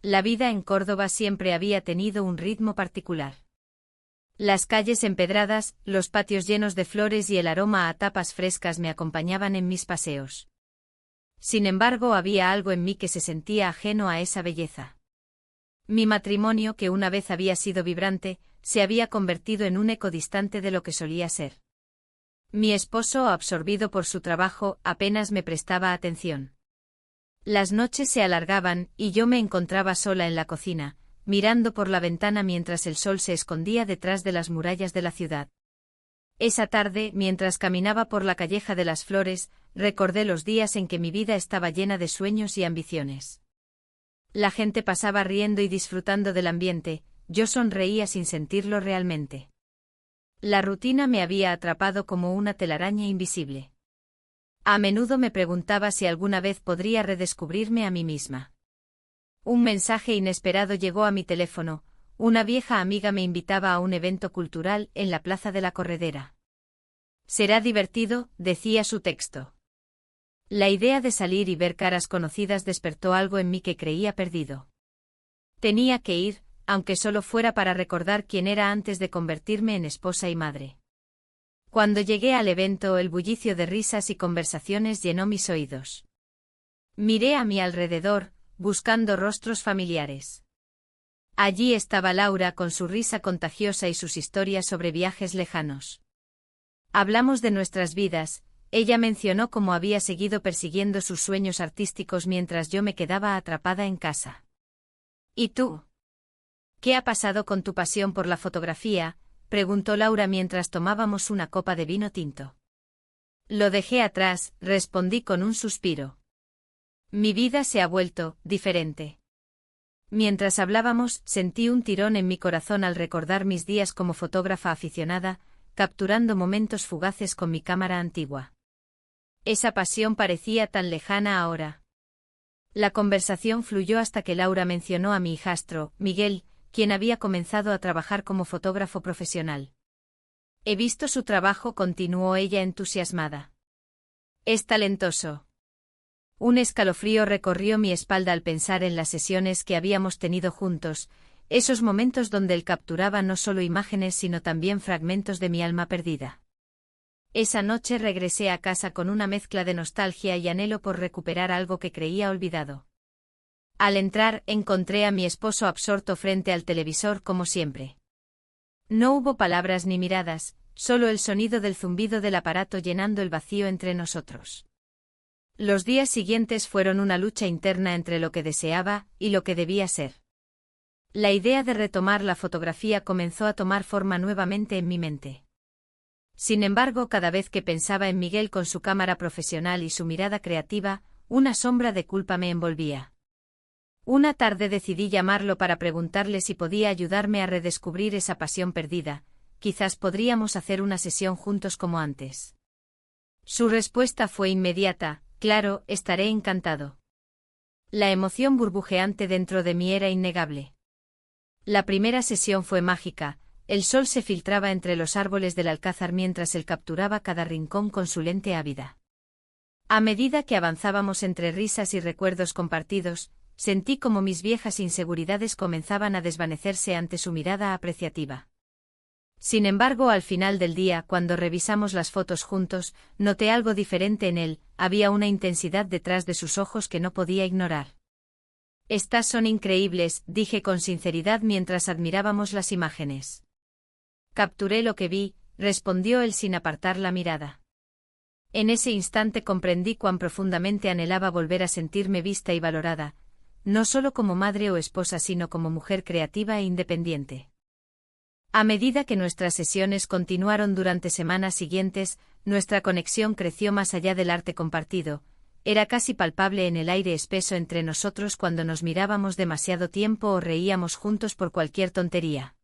La vida en Córdoba siempre había tenido un ritmo particular. Las calles empedradas, los patios llenos de flores y el aroma a tapas frescas me acompañaban en mis paseos. Sin embargo, había algo en mí que se sentía ajeno a esa belleza. Mi matrimonio, que una vez había sido vibrante, se había convertido en un eco distante de lo que solía ser. Mi esposo, absorbido por su trabajo, apenas me prestaba atención. Las noches se alargaban, y yo me encontraba sola en la cocina, mirando por la ventana mientras el sol se escondía detrás de las murallas de la ciudad. Esa tarde, mientras caminaba por la calleja de las flores, recordé los días en que mi vida estaba llena de sueños y ambiciones. La gente pasaba riendo y disfrutando del ambiente, yo sonreía sin sentirlo realmente. La rutina me había atrapado como una telaraña invisible. A menudo me preguntaba si alguna vez podría redescubrirme a mí misma. Un mensaje inesperado llegó a mi teléfono. Una vieja amiga me invitaba a un evento cultural en la Plaza de la Corredera. «Será divertido», decía su texto. La idea de salir y ver caras conocidas despertó algo en mí que creía perdido. Tenía que ir, aunque solo fuera para recordar quién era antes de convertirme en esposa y madre. Cuando llegué al evento, el bullicio de risas y conversaciones llenó mis oídos. Miré a mi alrededor, buscando rostros familiares. Allí estaba Laura con su risa contagiosa y sus historias sobre viajes lejanos. Hablamos de nuestras vidas. Ella mencionó cómo había seguido persiguiendo sus sueños artísticos mientras yo me quedaba atrapada en casa. ¿Y tú? ¿Qué ha pasado con tu pasión por la fotografía?, preguntó Laura mientras tomábamos una copa de vino tinto. Lo dejé atrás, respondí con un suspiro. Mi vida se ha vuelto diferente. Mientras hablábamos, sentí un tirón en mi corazón al recordar mis días como fotógrafa aficionada, capturando momentos fugaces con mi cámara antigua. Esa pasión parecía tan lejana ahora. La conversación fluyó hasta que Laura mencionó a mi hijastro, Miguel, quien había comenzado a trabajar como fotógrafo profesional. He visto su trabajo, continuó ella entusiasmada. Es talentoso. Un escalofrío recorrió mi espalda al pensar en las sesiones que habíamos tenido juntos, esos momentos donde él capturaba no solo imágenes sino también fragmentos de mi alma perdida. Esa noche regresé a casa con una mezcla de nostalgia y anhelo por recuperar algo que creía olvidado. Al entrar, encontré a mi esposo absorto frente al televisor como siempre. No hubo palabras ni miradas, solo el sonido del zumbido del aparato llenando el vacío entre nosotros. Los días siguientes fueron una lucha interna entre lo que deseaba y lo que debía ser. La idea de retomar la fotografía comenzó a tomar forma nuevamente en mi mente. Sin embargo, cada vez que pensaba en Miguel con su cámara profesional y su mirada creativa, una sombra de culpa me envolvía. Una tarde decidí llamarlo para preguntarle si podía ayudarme a redescubrir esa pasión perdida. Quizás podríamos hacer una sesión juntos como antes. Su respuesta fue inmediata: claro, estaré encantado. La emoción burbujeante dentro de mí era innegable. La primera sesión fue mágica. El sol se filtraba entre los árboles del alcázar mientras él capturaba cada rincón con su lente ávida. A medida que avanzábamos entre risas y recuerdos compartidos, sentí como mis viejas inseguridades comenzaban a desvanecerse ante su mirada apreciativa. Sin embargo, al final del día, cuando revisamos las fotos juntos, noté algo diferente en él. Había una intensidad detrás de sus ojos que no podía ignorar. «Estas son increíbles», dije con sinceridad mientras admirábamos las imágenes. «Capturé lo que vi», respondió él sin apartar la mirada. En ese instante comprendí cuán profundamente anhelaba volver a sentirme vista y valorada, no solo como madre o esposa sino como mujer creativa e independiente. A medida que nuestras sesiones continuaron durante semanas siguientes, nuestra conexión creció más allá del arte compartido. Era casi palpable en el aire espeso entre nosotros cuando nos mirábamos demasiado tiempo o reíamos juntos por cualquier tontería.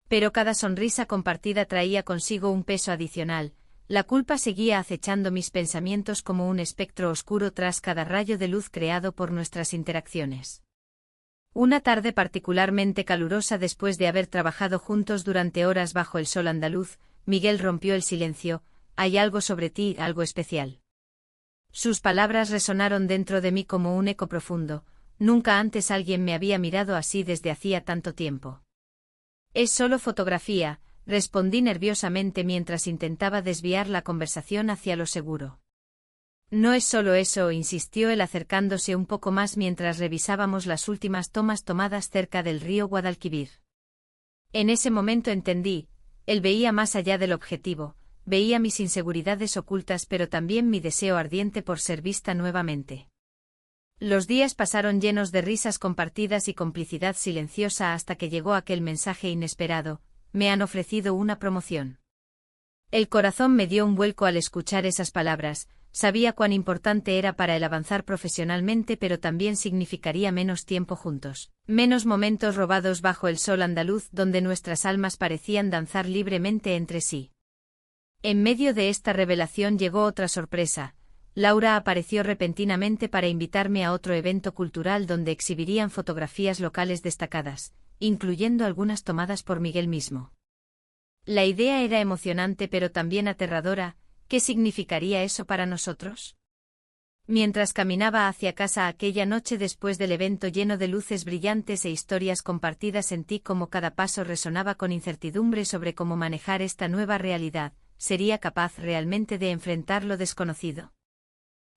Pero cada sonrisa compartida traía consigo un peso adicional. La culpa seguía acechando mis pensamientos como un espectro oscuro tras cada rayo de luz creado por nuestras interacciones. Una tarde particularmente calurosa, después de haber trabajado juntos durante horas bajo el sol andaluz, Miguel rompió el silencio: «Hay algo sobre ti, algo especial». Sus palabras resonaron dentro de mí como un eco profundo, nunca antes alguien me había mirado así desde hacía tanto tiempo. Es solo fotografía, respondí nerviosamente mientras intentaba desviar la conversación hacia lo seguro. No es solo eso, insistió él acercándose un poco más mientras revisábamos las últimas tomas tomadas cerca del río Guadalquivir. En ese momento entendí, él veía más allá del objetivo, veía mis inseguridades ocultas pero también mi deseo ardiente por ser vista nuevamente. Los días pasaron llenos de risas compartidas y complicidad silenciosa hasta que llegó aquel mensaje inesperado: me han ofrecido una promoción. El corazón me dio un vuelco al escuchar esas palabras. Sabía cuán importante era para él avanzar profesionalmente, pero también significaría menos tiempo juntos, menos momentos robados bajo el sol andaluz donde nuestras almas parecían danzar libremente entre sí. En medio de esta revelación llegó otra sorpresa. Laura apareció repentinamente para invitarme a otro evento cultural donde exhibirían fotografías locales destacadas, incluyendo algunas tomadas por Miguel mismo. La idea era emocionante pero también aterradora. ¿Qué significaría eso para nosotros? Mientras caminaba hacia casa aquella noche después del evento lleno de luces brillantes e historias compartidas, sentí como cada paso resonaba con incertidumbre sobre cómo manejar esta nueva realidad. ¿Sería capaz realmente de enfrentar lo desconocido?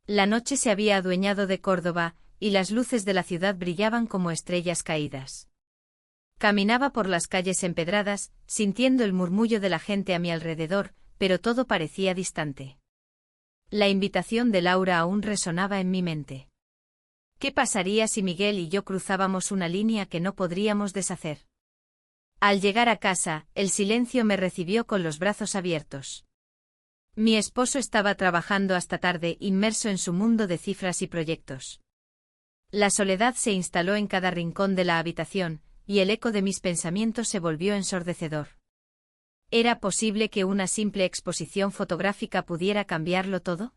La noche se había adueñado de Córdoba, y las luces de la ciudad brillaban como estrellas caídas. Caminaba por las calles empedradas, sintiendo el murmullo de la gente a mi alrededor, pero todo parecía distante. La invitación de Laura aún resonaba en mi mente. ¿Qué pasaría si Miguel y yo cruzábamos una línea que no podríamos deshacer? Al llegar a casa, el silencio me recibió con los brazos abiertos. Mi esposo estaba trabajando hasta tarde, inmerso en su mundo de cifras y proyectos. La soledad se instaló en cada rincón de la habitación, y el eco de mis pensamientos se volvió ensordecedor. ¿Era posible que una simple exposición fotográfica pudiera cambiarlo todo?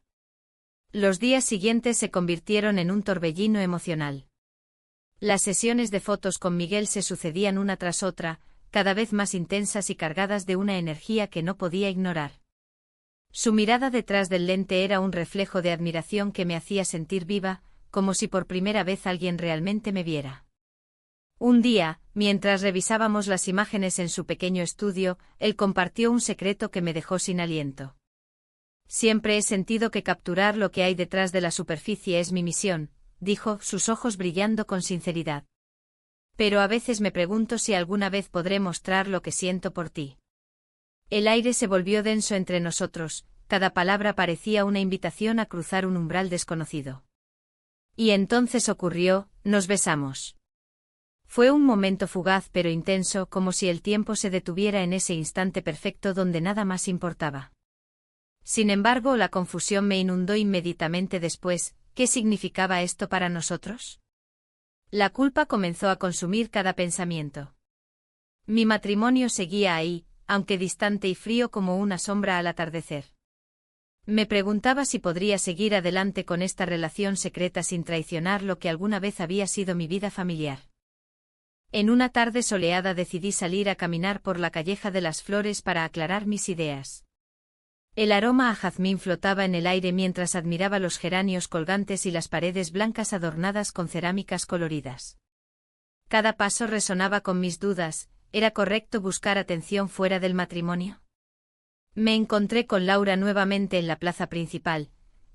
Los días siguientes se convirtieron en un torbellino emocional. Las sesiones de fotos con Miguel se sucedían una tras otra, cada vez más intensas y cargadas de una energía que no podía ignorar. Su mirada detrás del lente era un reflejo de admiración que me hacía sentir viva, como si por primera vez alguien realmente me viera. Un día, mientras revisábamos las imágenes en su pequeño estudio, él compartió un secreto que me dejó sin aliento. Siempre he sentido que capturar lo que hay detrás de la superficie es mi misión, dijo, sus ojos brillando con sinceridad. Pero a veces me pregunto si alguna vez podré mostrar lo que siento por ti. El aire se volvió denso entre nosotros, cada palabra parecía una invitación a cruzar un umbral desconocido. Y entonces ocurrió, nos besamos. Fue un momento fugaz pero intenso, como si el tiempo se detuviera en ese instante perfecto donde nada más importaba. Sin embargo, la confusión me inundó inmediatamente después. ¿Qué significaba esto para nosotros? La culpa comenzó a consumir cada pensamiento. Mi matrimonio seguía ahí, aunque distante y frío como una sombra al atardecer. Me preguntaba si podría seguir adelante con esta relación secreta sin traicionar lo que alguna vez había sido mi vida familiar. En una tarde soleada decidí salir a caminar por la calleja de las Flores para aclarar mis ideas. El aroma a jazmín flotaba en el aire mientras admiraba los geranios colgantes y las paredes blancas adornadas con cerámicas coloridas. Cada paso resonaba con mis dudas. ¿Era correcto buscar atención fuera del matrimonio? Me encontré con Laura nuevamente en la plaza principal.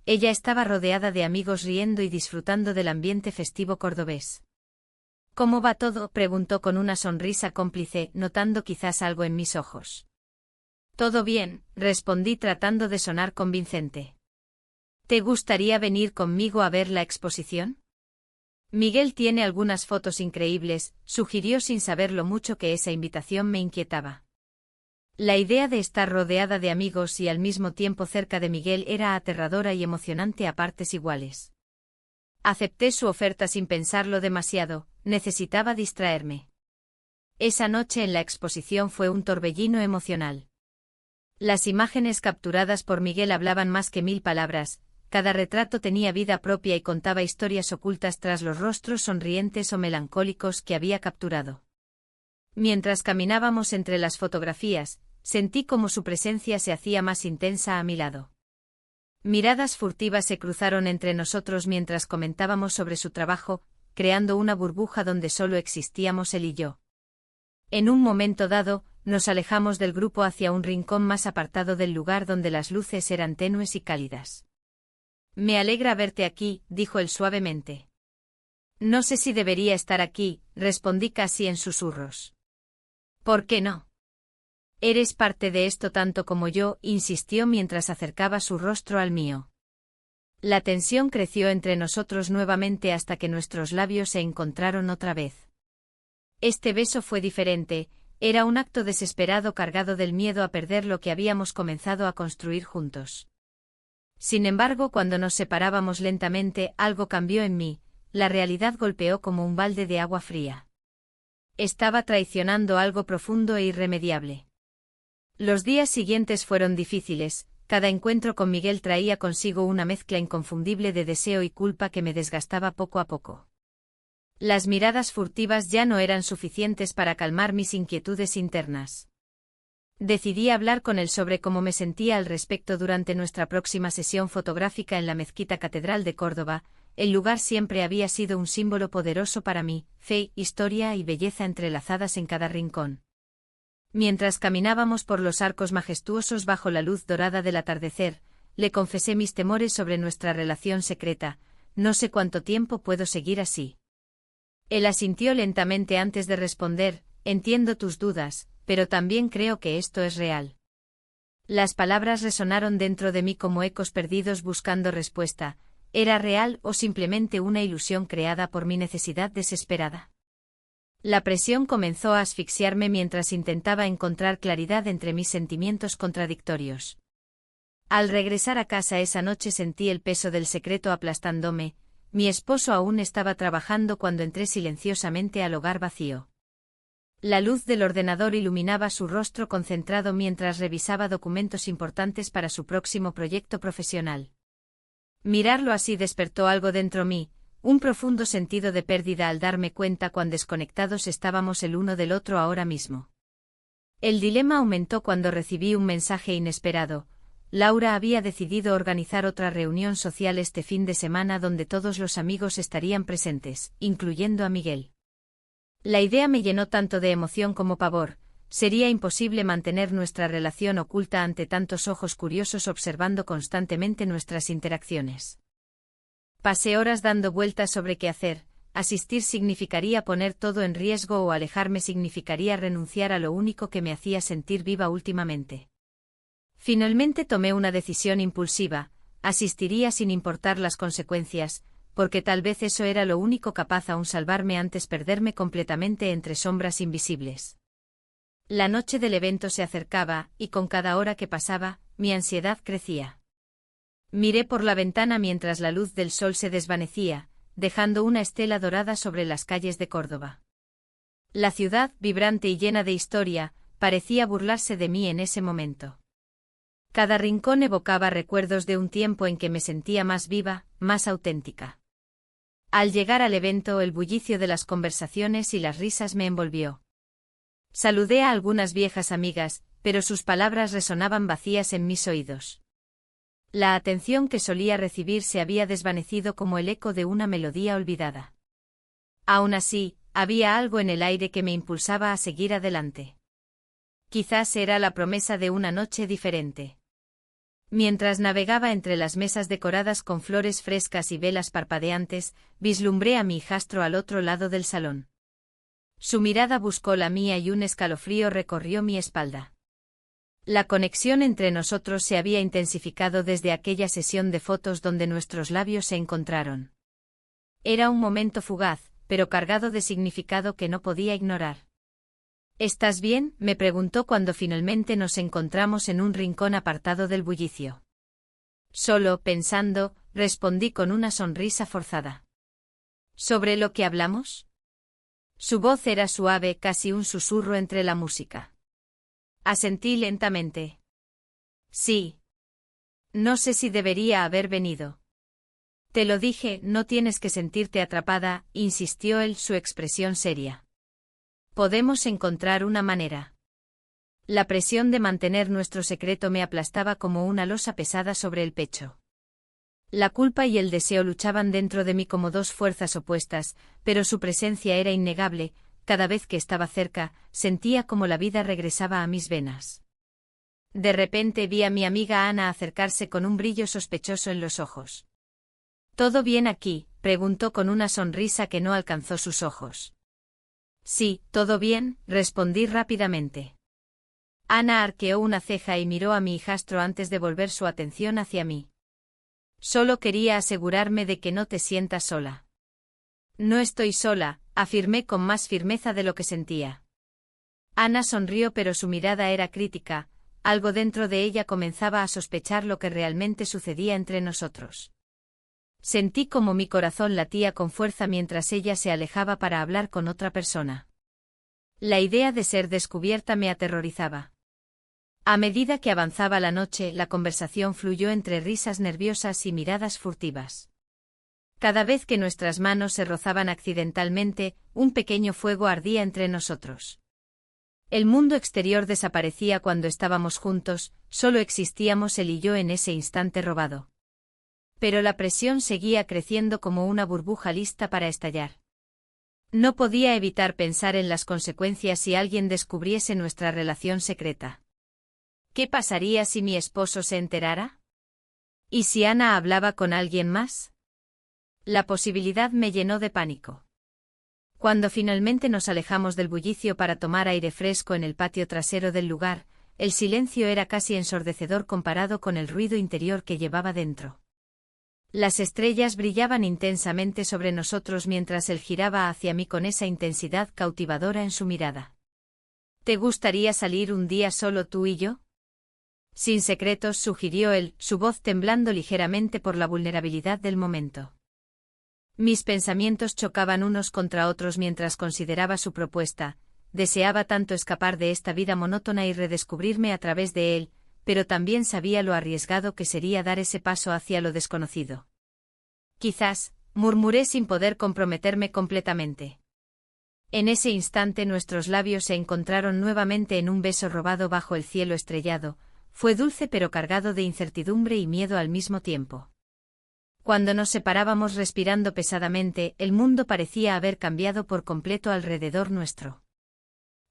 Ella estaba rodeada de amigos riendo y disfrutando del ambiente festivo cordobés. ¿Cómo va todo?, preguntó con una sonrisa cómplice, notando quizás algo en mis ojos. Todo bien, respondí tratando de sonar convincente. ¿Te gustaría venir conmigo a ver la exposición? Miguel tiene algunas fotos increíbles, sugirió sin saber lo mucho que esa invitación me inquietaba. La idea de estar rodeada de amigos y al mismo tiempo cerca de Miguel era aterradora y emocionante a partes iguales. Acepté su oferta sin pensarlo demasiado, necesitaba distraerme. Esa noche en la exposición fue un torbellino emocional. Las imágenes capturadas por Miguel hablaban más que 1000 palabras, cada retrato tenía vida propia y contaba historias ocultas tras los rostros sonrientes o melancólicos que había capturado. Mientras caminábamos entre las fotografías, sentí como su presencia se hacía más intensa a mi lado. Miradas furtivas se cruzaron entre nosotros mientras comentábamos sobre su trabajo. creando una burbuja donde solo existíamos él y yo. En un momento dado, nos alejamos del grupo hacia un rincón más apartado del lugar donde las luces eran tenues y cálidas. Me alegra verte aquí, dijo él suavemente. No sé si debería estar aquí, respondí casi en susurros. ¿Por qué no? Eres parte de esto tanto como yo, insistió mientras acercaba su rostro al mío. La tensión creció entre nosotros nuevamente hasta que nuestros labios se encontraron otra vez. Este beso fue diferente, era un acto desesperado cargado del miedo a perder lo que habíamos comenzado a construir juntos. Sin embargo, cuando nos separábamos lentamente, algo cambió en mí, la realidad golpeó como un balde de agua fría. Estaba traicionando algo profundo e irremediable. Los días siguientes fueron difíciles, cada encuentro con Miguel traía consigo una mezcla inconfundible de deseo y culpa que me desgastaba poco a poco. Las miradas furtivas ya no eran suficientes para calmar mis inquietudes internas. Decidí hablar con él sobre cómo me sentía al respecto durante nuestra próxima sesión fotográfica en la Mezquita Catedral de Córdoba. El lugar siempre había sido un símbolo poderoso para mí, fe, historia y belleza entrelazadas en cada rincón. Mientras caminábamos por los arcos majestuosos bajo la luz dorada del atardecer, le confesé mis temores sobre nuestra relación secreta. No sé cuánto tiempo puedo seguir así. Él asintió lentamente antes de responder, entiendo tus dudas, pero también creo que esto es real. Las palabras resonaron dentro de mí como ecos perdidos buscando respuesta. ¿Era real o simplemente una ilusión creada por mi necesidad desesperada? La presión comenzó a asfixiarme mientras intentaba encontrar claridad entre mis sentimientos contradictorios. Al regresar a casa esa noche sentí el peso del secreto aplastándome. Mi esposo aún estaba trabajando cuando entré silenciosamente al hogar vacío. La luz del ordenador iluminaba su rostro concentrado mientras revisaba documentos importantes para su próximo proyecto profesional. Mirarlo así despertó algo dentro mí, un profundo sentido de pérdida al darme cuenta cuán desconectados estábamos el uno del otro ahora mismo. El dilema aumentó cuando recibí un mensaje inesperado. Laura había decidido organizar otra reunión social este fin de semana donde todos los amigos estarían presentes, incluyendo a Miguel. La idea me llenó tanto de emoción como pavor. Sería imposible mantener nuestra relación oculta ante tantos ojos curiosos observando constantemente nuestras interacciones. Pasé horas dando vueltas sobre qué hacer. Asistir significaría poner todo en riesgo o alejarme significaría renunciar a lo único que me hacía sentir viva últimamente. Finalmente tomé una decisión impulsiva. Asistiría sin importar las consecuencias, porque tal vez eso era lo único capaz aún salvarme antes perderme completamente entre sombras invisibles. La noche del evento se acercaba, y con cada hora que pasaba, mi ansiedad crecía. Miré por la ventana mientras la luz del sol se desvanecía, dejando una estela dorada sobre las calles de Córdoba. La ciudad, vibrante y llena de historia, parecía burlarse de mí en ese momento. Cada rincón evocaba recuerdos de un tiempo en que me sentía más viva, más auténtica. Al llegar al evento, el bullicio de las conversaciones y las risas me envolvió. Saludé a algunas viejas amigas, pero sus palabras resonaban vacías en mis oídos. La atención que solía recibir se había desvanecido como el eco de una melodía olvidada. Aún así, había algo en el aire que me impulsaba a seguir adelante. Quizás era la promesa de una noche diferente. Mientras navegaba entre las mesas decoradas con flores frescas y velas parpadeantes, vislumbré a mi hijastro al otro lado del salón. Su mirada buscó la mía y un escalofrío recorrió mi espalda. La conexión entre nosotros se había intensificado desde aquella sesión de fotos donde nuestros labios se encontraron. Era un momento fugaz, pero cargado de significado que no podía ignorar. ¿Estás bien?, me preguntó cuando finalmente nos encontramos en un rincón apartado del bullicio. Solo pensando, respondí con una sonrisa forzada. ¿Sobre lo que hablamos? Su voz era suave, casi un susurro entre la música. Asentí lentamente. Sí. No sé si debería haber venido. Te lo dije, no tienes que sentirte atrapada, insistió él, su expresión seria. Podemos encontrar una manera. La presión de mantener nuestro secreto me aplastaba como una losa pesada sobre el pecho. La culpa y el deseo luchaban dentro de mí como dos fuerzas opuestas, pero su presencia era innegable. Cada vez que estaba cerca, sentía como la vida regresaba a mis venas. De repente vi a mi amiga Ana acercarse con un brillo sospechoso en los ojos. ¿Todo bien aquí?, preguntó con una sonrisa que no alcanzó sus ojos. Sí, todo bien, respondí rápidamente. Ana arqueó una ceja y miró a mi hijastro antes de volver su atención hacia mí. Solo quería asegurarme de que no te sientas sola. No estoy sola, afirmé con más firmeza de lo que sentía. Ana sonrió, pero su mirada era crítica. Algo dentro de ella comenzaba a sospechar lo que realmente sucedía entre nosotros. Sentí como mi corazón latía con fuerza mientras ella se alejaba para hablar con otra persona. La idea de ser descubierta me aterrorizaba. A medida que avanzaba la noche, la conversación fluyó entre risas nerviosas y miradas furtivas. Cada vez que nuestras manos se rozaban accidentalmente, un pequeño fuego ardía entre nosotros. El mundo exterior desaparecía cuando estábamos juntos, solo existíamos él y yo en ese instante robado. Pero la presión seguía creciendo como una burbuja lista para estallar. No podía evitar pensar en las consecuencias si alguien descubriese nuestra relación secreta. ¿Qué pasaría si mi esposo se enterara? ¿Y si Ana hablaba con alguien más? La posibilidad me llenó de pánico. Cuando finalmente nos alejamos del bullicio para tomar aire fresco en el patio trasero del lugar, el silencio era casi ensordecedor comparado con el ruido interior que llevaba dentro. Las estrellas brillaban intensamente sobre nosotros mientras él giraba hacia mí con esa intensidad cautivadora en su mirada. ¿Te gustaría salir un día solo tú y yo? Sin secretos, sugirió él, su voz temblando ligeramente por la vulnerabilidad del momento. Mis pensamientos chocaban unos contra otros mientras consideraba su propuesta. Deseaba tanto escapar de esta vida monótona y redescubrirme a través de él, pero también sabía lo arriesgado que sería dar ese paso hacia lo desconocido. Quizás, murmuré sin poder comprometerme completamente. En ese instante nuestros labios se encontraron nuevamente en un beso robado bajo el cielo estrellado. Fue dulce pero cargado de incertidumbre y miedo al mismo tiempo. Cuando nos separábamos respirando pesadamente, el mundo parecía haber cambiado por completo alrededor nuestro.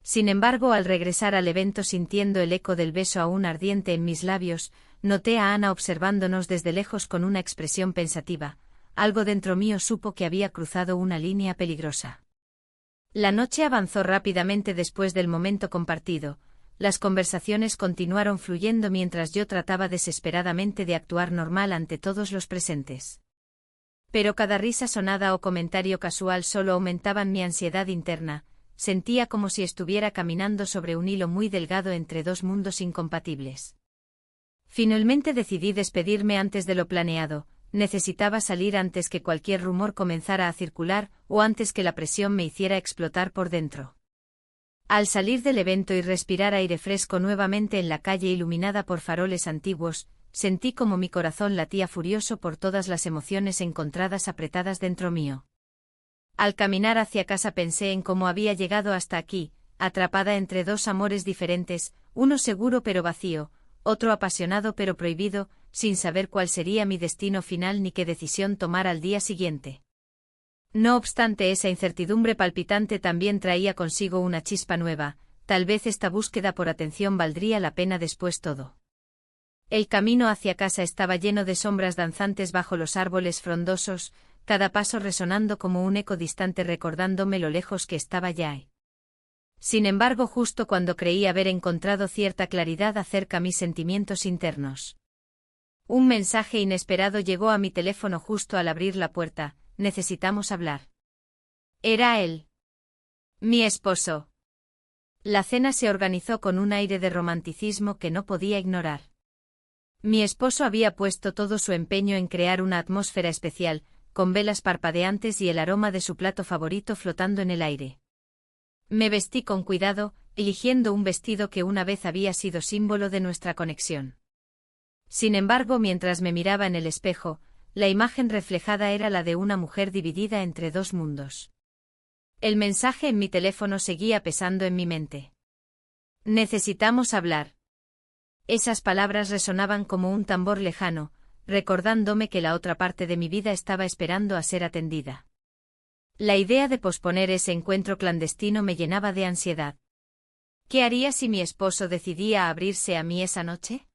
Sin embargo, al regresar al evento sintiendo el eco del beso aún ardiente en mis labios, noté a Ana observándonos desde lejos con una expresión pensativa. Algo dentro mío supo que había cruzado una línea peligrosa. La noche avanzó rápidamente después del momento compartido. Las conversaciones continuaron fluyendo mientras yo trataba desesperadamente de actuar normal ante todos los presentes. Pero cada risa sonada o comentario casual solo aumentaban mi ansiedad interna. Sentía como si estuviera caminando sobre un hilo muy delgado entre dos mundos incompatibles. Finalmente decidí despedirme antes de lo planeado. Necesitaba salir antes que cualquier rumor comenzara a circular o antes que la presión me hiciera explotar por dentro. Al salir del evento y respirar aire fresco nuevamente en la calle iluminada por faroles antiguos, sentí como mi corazón latía furioso por todas las emociones encontradas apretadas dentro mío. Al caminar hacia casa pensé en cómo había llegado hasta aquí, atrapada entre dos amores diferentes, uno seguro pero vacío, otro apasionado pero prohibido, sin saber cuál sería mi destino final ni qué decisión tomar al día siguiente. No obstante, esa incertidumbre palpitante también traía consigo una chispa nueva. Tal vez esta búsqueda por atención valdría la pena después todo. El camino hacia casa estaba lleno de sombras danzantes bajo los árboles frondosos, cada paso resonando como un eco distante recordándome lo lejos que estaba ya. Sin embargo, justo cuando creí haber encontrado cierta claridad acerca de mis sentimientos internos, un mensaje inesperado llegó a mi teléfono justo al abrir la puerta. Necesitamos hablar. Era él. Mi esposo. La cena se organizó con un aire de romanticismo que no podía ignorar. Mi esposo había puesto todo su empeño en crear una atmósfera especial, con velas parpadeantes y el aroma de su plato favorito flotando en el aire. Me vestí con cuidado, eligiendo un vestido que una vez había sido símbolo de nuestra conexión. Sin embargo, mientras me miraba en el espejo, la imagen reflejada era la de una mujer dividida entre dos mundos. El mensaje en mi teléfono seguía pesando en mi mente. Necesitamos hablar. Esas palabras resonaban como un tambor lejano, recordándome que la otra parte de mi vida estaba esperando a ser atendida. La idea de posponer ese encuentro clandestino me llenaba de ansiedad. ¿Qué haría si mi esposo decidía abrirse a mí esa noche?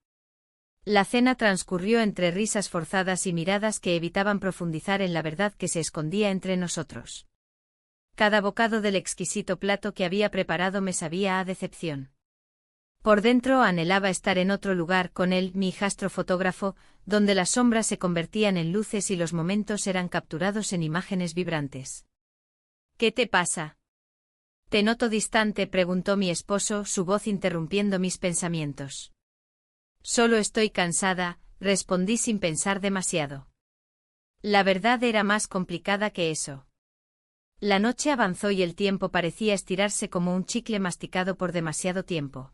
La cena transcurrió entre risas forzadas y miradas que evitaban profundizar en la verdad que se escondía entre nosotros. Cada bocado del exquisito plato que había preparado me sabía a decepción. Por dentro anhelaba estar en otro lugar con él, mi hijastro fotógrafo, donde las sombras se convertían en luces y los momentos eran capturados en imágenes vibrantes. ¿Qué te pasa? «Te noto distante», preguntó mi esposo, su voz interrumpiendo mis pensamientos. «Solo estoy cansada», respondí sin pensar demasiado. La verdad era más complicada que eso. La noche avanzó y el tiempo parecía estirarse como un chicle masticado por demasiado tiempo.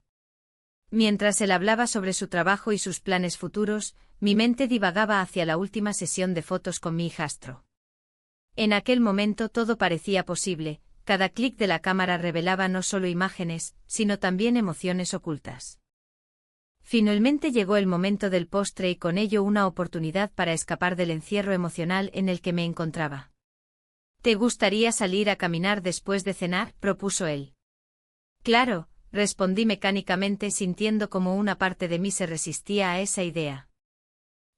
Mientras él hablaba sobre su trabajo y sus planes futuros, mi mente divagaba hacia la última sesión de fotos con mi hijastro. En aquel momento todo parecía posible. Cada clic de la cámara revelaba no solo imágenes, sino también emociones ocultas. Finalmente llegó el momento del postre y con ello una oportunidad para escapar del encierro emocional en el que me encontraba. «¿Te gustaría salir a caminar después de cenar?», propuso él. «Claro», respondí mecánicamente, sintiendo como una parte de mí se resistía a esa idea.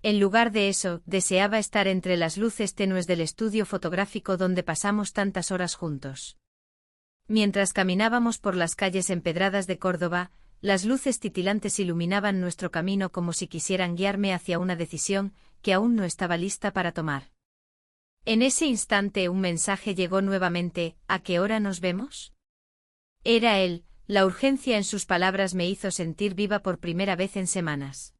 En lugar de eso, deseaba estar entre las luces tenues del estudio fotográfico donde pasamos tantas horas juntos. Mientras caminábamos por las calles empedradas de Córdoba, las luces titilantes iluminaban nuestro camino como si quisieran guiarme hacia una decisión que aún no estaba lista para tomar. En ese instante un mensaje llegó nuevamente: «¿A qué hora nos vemos?». Era él. La urgencia en sus palabras me hizo sentir viva por primera vez en semanas.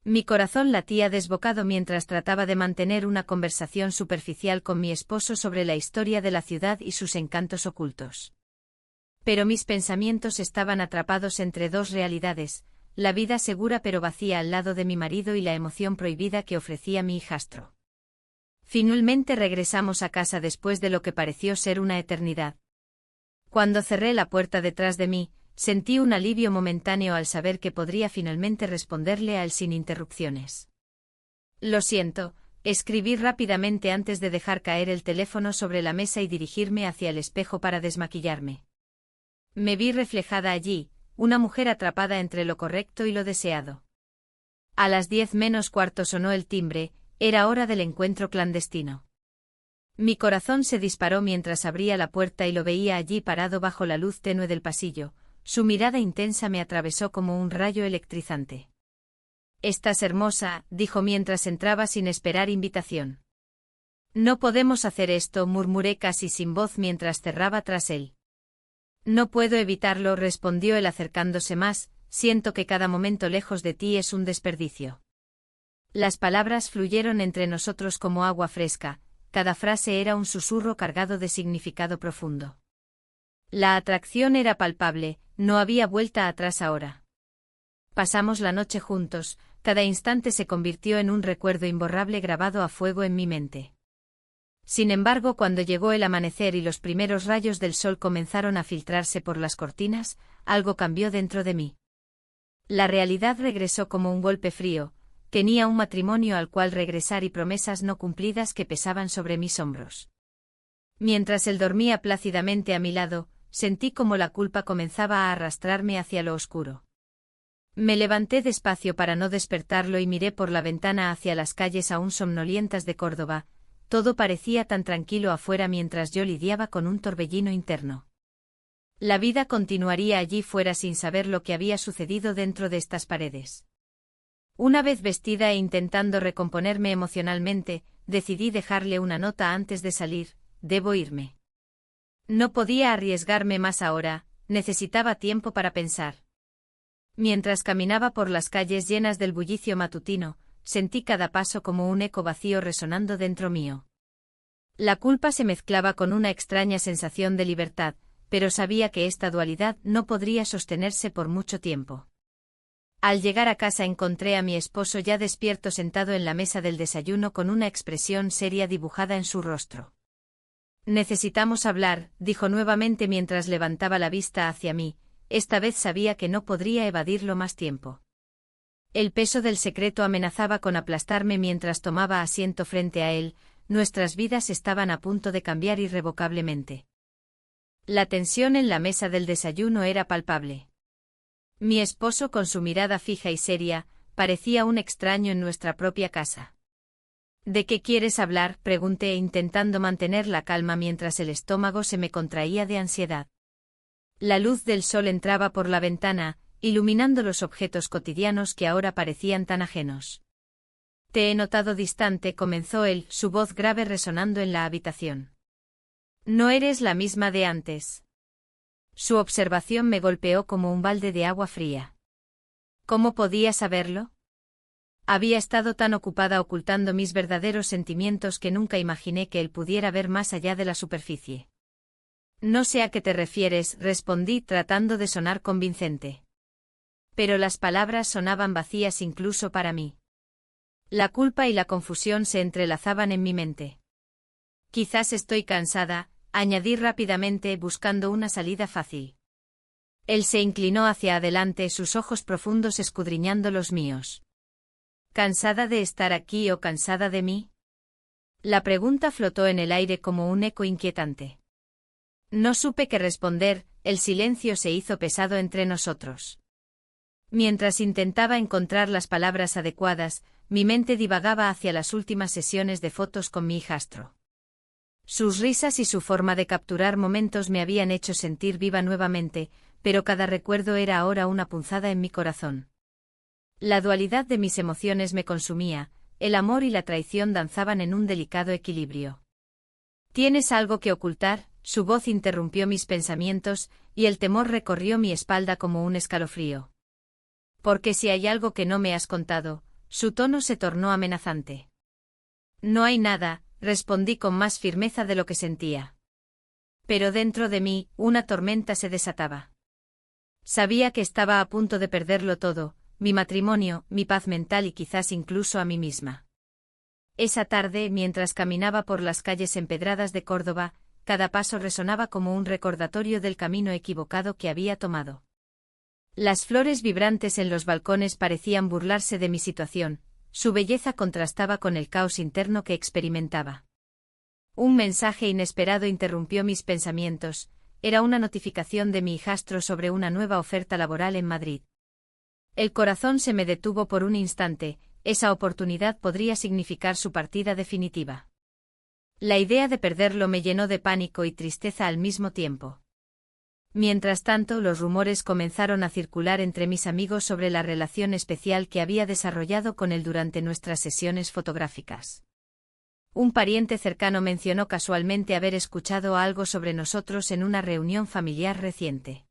Mi corazón latía desbocado mientras trataba de mantener una conversación superficial con mi esposo sobre la historia de la ciudad y sus encantos ocultos. Pero mis pensamientos estaban atrapados entre dos realidades: la vida segura pero vacía al lado de mi marido y la emoción prohibida que ofrecía mi hijastro. Finalmente regresamos a casa después de lo que pareció ser una eternidad. Cuando cerré la puerta detrás de mí, sentí un alivio momentáneo al saber que podría finalmente responderle a él sin interrupciones. «Lo siento», escribí rápidamente antes de dejar caer el teléfono sobre la mesa y dirigirme hacia el espejo para desmaquillarme. Me vi reflejada allí, una mujer atrapada entre lo correcto y lo deseado. A las 10 menos cuarto sonó el timbre, era hora del encuentro clandestino. Mi corazón se disparó mientras abría la puerta y lo veía allí parado bajo la luz tenue del pasillo. Su mirada intensa me atravesó como un rayo electrizante. «Estás hermosa», dijo mientras entraba sin esperar invitación. «No podemos hacer esto», murmuré casi sin voz mientras cerraba tras él. «No puedo evitarlo», respondió él acercándose más, «siento que cada momento lejos de ti es un desperdicio». Las palabras fluyeron entre nosotros como agua fresca, cada frase era un susurro cargado de significado profundo. La atracción era palpable, no había vuelta atrás ahora. Pasamos la noche juntos, cada instante se convirtió en un recuerdo imborrable grabado a fuego en mi mente. Sin embargo, cuando llegó el amanecer y los primeros rayos del sol comenzaron a filtrarse por las cortinas, algo cambió dentro de mí. La realidad regresó como un golpe frío. Tenía un matrimonio al cual regresar y promesas no cumplidas que pesaban sobre mis hombros. Mientras él dormía plácidamente a mi lado, sentí como la culpa comenzaba a arrastrarme hacia lo oscuro. Me levanté despacio para no despertarlo y miré por la ventana hacia las calles aún somnolientas de Córdoba. Todo parecía tan tranquilo afuera mientras yo lidiaba con un torbellino interno. La vida continuaría allí fuera sin saber lo que había sucedido dentro de estas paredes. Una vez vestida e intentando recomponerme emocionalmente, decidí dejarle una nota antes de salir: «Debo irme». No podía arriesgarme más ahora, necesitaba tiempo para pensar. Mientras caminaba por las calles llenas del bullicio matutino, sentí cada paso como un eco vacío resonando dentro mío. La culpa se mezclaba con una extraña sensación de libertad, pero sabía que esta dualidad no podría sostenerse por mucho tiempo. Al llegar a casa encontré a mi esposo ya despierto sentado en la mesa del desayuno con una expresión seria dibujada en su rostro. «Necesitamos hablar», dijo nuevamente mientras levantaba la vista hacia mí. Esta vez sabía que no podría evadirlo más tiempo. El peso del secreto amenazaba con aplastarme mientras tomaba asiento frente a él. Nuestras vidas estaban a punto de cambiar irrevocablemente. La tensión en la mesa del desayuno era palpable. Mi esposo, con su mirada fija y seria, parecía un extraño en nuestra propia casa. ¿De qué quieres hablar?, pregunté, intentando mantener la calma mientras el estómago se me contraía de ansiedad. La luz del sol entraba por la ventana, iluminando los objetos cotidianos que ahora parecían tan ajenos. Te he notado distante, comenzó él, su voz grave resonando en la habitación. No eres la misma de antes. Su observación me golpeó como un balde de agua fría. ¿Cómo podía saberlo? Había estado tan ocupada ocultando mis verdaderos sentimientos que nunca imaginé que él pudiera ver más allá de la superficie. No sé a qué te refieres, respondí tratando de sonar convincente. Pero las palabras sonaban vacías incluso para mí. La culpa y la confusión se entrelazaban en mi mente. Quizás estoy cansada, añadí rápidamente, buscando una salida fácil. Él se inclinó hacia adelante, sus ojos profundos escudriñando los míos. ¿Cansada de estar aquí o cansada de mí? La pregunta flotó en el aire como un eco inquietante. No supe qué responder, el silencio se hizo pesado entre nosotros. Mientras intentaba encontrar las palabras adecuadas, mi mente divagaba hacia las últimas sesiones de fotos con mi hijastro. Sus risas y su forma de capturar momentos me habían hecho sentir viva nuevamente, pero cada recuerdo era ahora una punzada en mi corazón. La dualidad de mis emociones me consumía, el amor y la traición danzaban en un delicado equilibrio. ¿Tienes algo que ocultar?, su voz interrumpió mis pensamientos, y el temor recorrió mi espalda como un escalofrío. Porque si hay algo que no me has contado, su tono se tornó amenazante. No hay nada, respondí con más firmeza de lo que sentía. Pero dentro de mí, una tormenta se desataba. Sabía que estaba a punto de perderlo todo, mi matrimonio, mi paz mental y quizás incluso a mí misma. Esa tarde, mientras caminaba por las calles empedradas de Córdoba, cada paso resonaba como un recordatorio del camino equivocado que había tomado. Las flores vibrantes en los balcones parecían burlarse de mi situación, su belleza contrastaba con el caos interno que experimentaba. Un mensaje inesperado interrumpió mis pensamientos, era una notificación de mi hijastro sobre una nueva oferta laboral en Madrid. El corazón se me detuvo por un instante, esa oportunidad podría significar su partida definitiva. La idea de perderlo me llenó de pánico y tristeza al mismo tiempo. Mientras tanto, los rumores comenzaron a circular entre mis amigos sobre la relación especial que había desarrollado con él durante nuestras sesiones fotográficas. Un pariente cercano mencionó casualmente haber escuchado algo sobre nosotros en una reunión familiar reciente.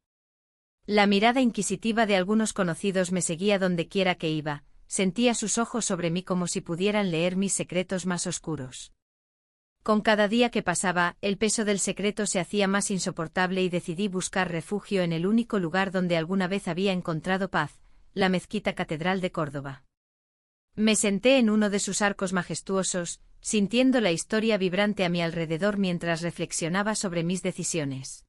La mirada inquisitiva de algunos conocidos me seguía donde quiera que iba, sentía sus ojos sobre mí como si pudieran leer mis secretos más oscuros. Con cada día que pasaba, el peso del secreto se hacía más insoportable y decidí buscar refugio en el único lugar donde alguna vez había encontrado paz, la mezquita catedral de Córdoba. Me senté en uno de sus arcos majestuosos, sintiendo la historia vibrante a mi alrededor mientras reflexionaba sobre mis decisiones.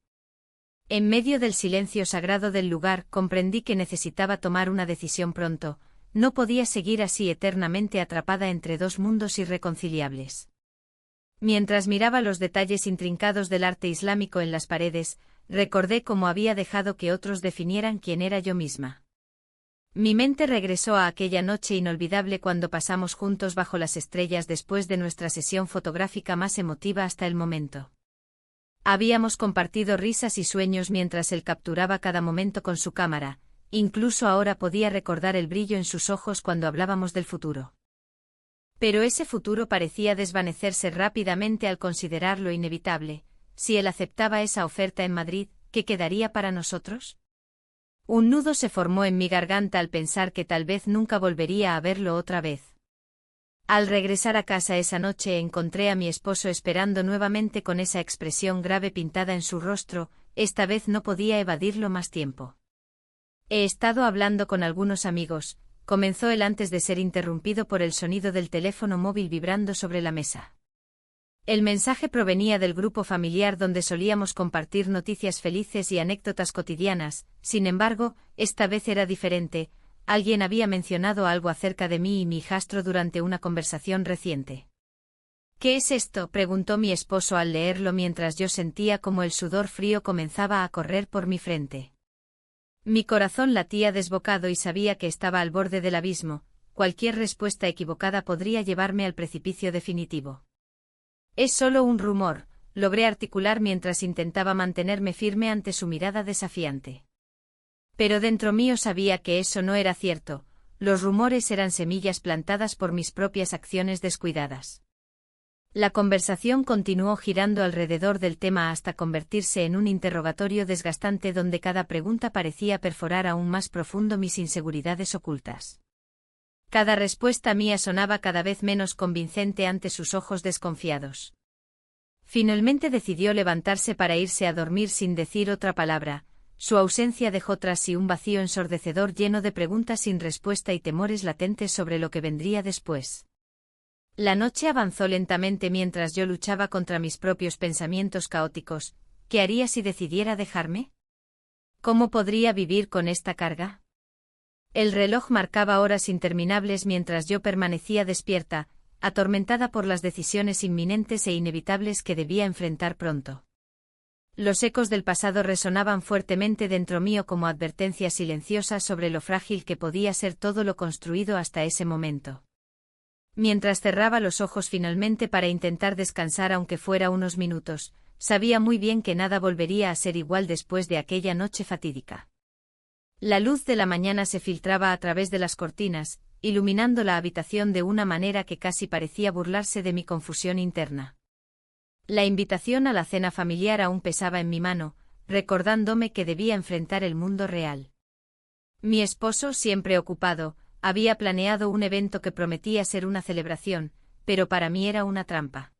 En medio del silencio sagrado del lugar comprendí que necesitaba tomar una decisión pronto, no podía seguir así eternamente atrapada entre dos mundos irreconciliables. Mientras miraba los detalles intrincados del arte islámico en las paredes, recordé cómo había dejado que otros definieran quién era yo misma. Mi mente regresó a aquella noche inolvidable cuando pasamos juntos bajo las estrellas después de nuestra sesión fotográfica más emotiva hasta el momento. Habíamos compartido risas y sueños mientras él capturaba cada momento con su cámara, incluso ahora podía recordar el brillo en sus ojos cuando hablábamos del futuro. Pero ese futuro parecía desvanecerse rápidamente al considerar lo inevitable. Si él aceptaba esa oferta en Madrid, ¿qué quedaría para nosotros? Un nudo se formó en mi garganta al pensar que tal vez nunca volvería a verlo otra vez. Al regresar a casa esa noche encontré a mi esposo esperando nuevamente con esa expresión grave pintada en su rostro, esta vez no podía evadirlo más tiempo. He estado hablando con algunos amigos, comenzó él antes de ser interrumpido por el sonido del teléfono móvil vibrando sobre la mesa. El mensaje provenía del grupo familiar donde solíamos compartir noticias felices y anécdotas cotidianas, sin embargo, esta vez era diferente, alguien había mencionado algo acerca de mí y mi hijastro durante una conversación reciente. ¿Qué es esto?, preguntó mi esposo al leerlo mientras yo sentía como el sudor frío comenzaba a correr por mi frente. Mi corazón latía desbocado y sabía que estaba al borde del abismo. Cualquier respuesta equivocada podría llevarme al precipicio definitivo. Es solo un rumor, logré articular mientras intentaba mantenerme firme ante su mirada desafiante. Pero dentro mío sabía que eso no era cierto, los rumores eran semillas plantadas por mis propias acciones descuidadas. La conversación continuó girando alrededor del tema hasta convertirse en un interrogatorio desgastante donde cada pregunta parecía perforar aún más profundo mis inseguridades ocultas. Cada respuesta mía sonaba cada vez menos convincente ante sus ojos desconfiados. Finalmente decidió levantarse para irse a dormir sin decir otra palabra. Su ausencia dejó tras sí un vacío ensordecedor lleno de preguntas sin respuesta y temores latentes sobre lo que vendría después. La noche avanzó lentamente mientras yo luchaba contra mis propios pensamientos caóticos. ¿Qué haría si decidiera dejarme? ¿Cómo podría vivir con esta carga? El reloj marcaba horas interminables mientras yo permanecía despierta, atormentada por las decisiones inminentes e inevitables que debía enfrentar pronto. Los ecos del pasado resonaban fuertemente dentro mío como advertencias silenciosas sobre lo frágil que podía ser todo lo construido hasta ese momento. Mientras cerraba los ojos finalmente para intentar descansar aunque fuera unos minutos, sabía muy bien que nada volvería a ser igual después de aquella noche fatídica. La luz de la mañana se filtraba a través de las cortinas, iluminando la habitación de una manera que casi parecía burlarse de mi confusión interna. La invitación a la cena familiar aún pesaba en mi mano, recordándome que debía enfrentar el mundo real. Mi esposo, siempre ocupado, había planeado un evento que prometía ser una celebración, pero para mí era una trampa.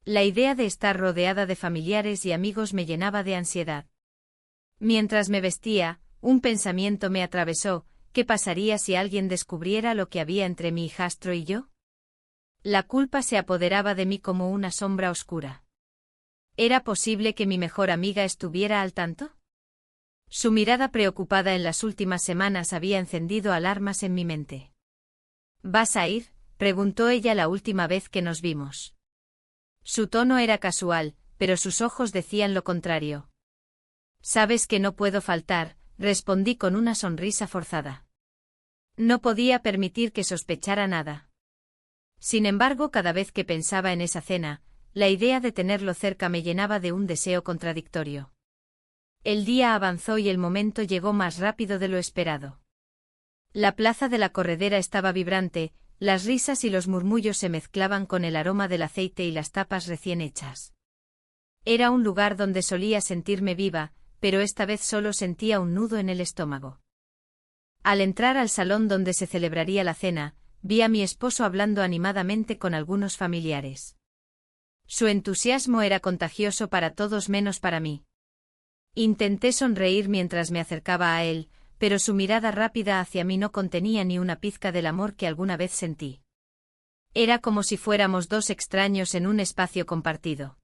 La idea de estar rodeada de familiares y amigos me llenaba de ansiedad. Mientras me vestía, un pensamiento me atravesó: ¿qué pasaría si alguien descubriera lo que había entre mi hijastro y yo? La culpa se apoderaba de mí como una sombra oscura. ¿Era posible que mi mejor amiga estuviera al tanto? Su mirada preocupada en las últimas semanas había encendido alarmas en mi mente. ¿Vas a ir?, preguntó ella la última vez que nos vimos. Su tono era casual, pero sus ojos decían lo contrario. Sabes que no puedo faltar, respondí con una sonrisa forzada. No podía permitir que sospechara nada. Sin embargo, cada vez que pensaba en esa cena, la idea de tenerlo cerca me llenaba de un deseo contradictorio. El día avanzó y el momento llegó más rápido de lo esperado. La plaza de la corredera estaba vibrante, las risas y los murmullos se mezclaban con el aroma del aceite y las tapas recién hechas. Era un lugar donde solía sentirme viva, pero esta vez solo sentía un nudo en el estómago. Al entrar al salón donde se celebraría la cena, vi a mi esposo hablando animadamente con algunos familiares. Su entusiasmo era contagioso para todos menos para mí. Intenté sonreír mientras me acercaba a él, pero su mirada rápida hacia mí no contenía ni una pizca del amor que alguna vez sentí. Era como si fuéramos dos extraños en un espacio compartido.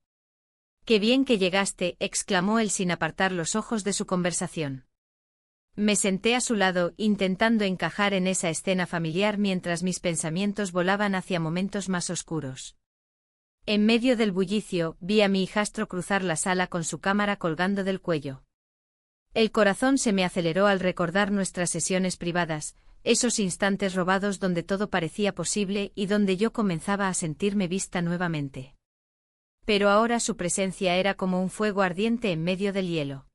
«¡Qué bien que llegaste!», exclamó él sin apartar los ojos de su conversación. Me senté a su lado, intentando encajar en esa escena familiar mientras mis pensamientos volaban hacia momentos más oscuros. En medio del bullicio, vi a mi hijastro cruzar la sala con su cámara colgando del cuello. El corazón se me aceleró al recordar nuestras sesiones privadas, esos instantes robados donde todo parecía posible y donde yo comenzaba a sentirme vista nuevamente. Pero ahora su presencia era como un fuego ardiente en medio del hielo.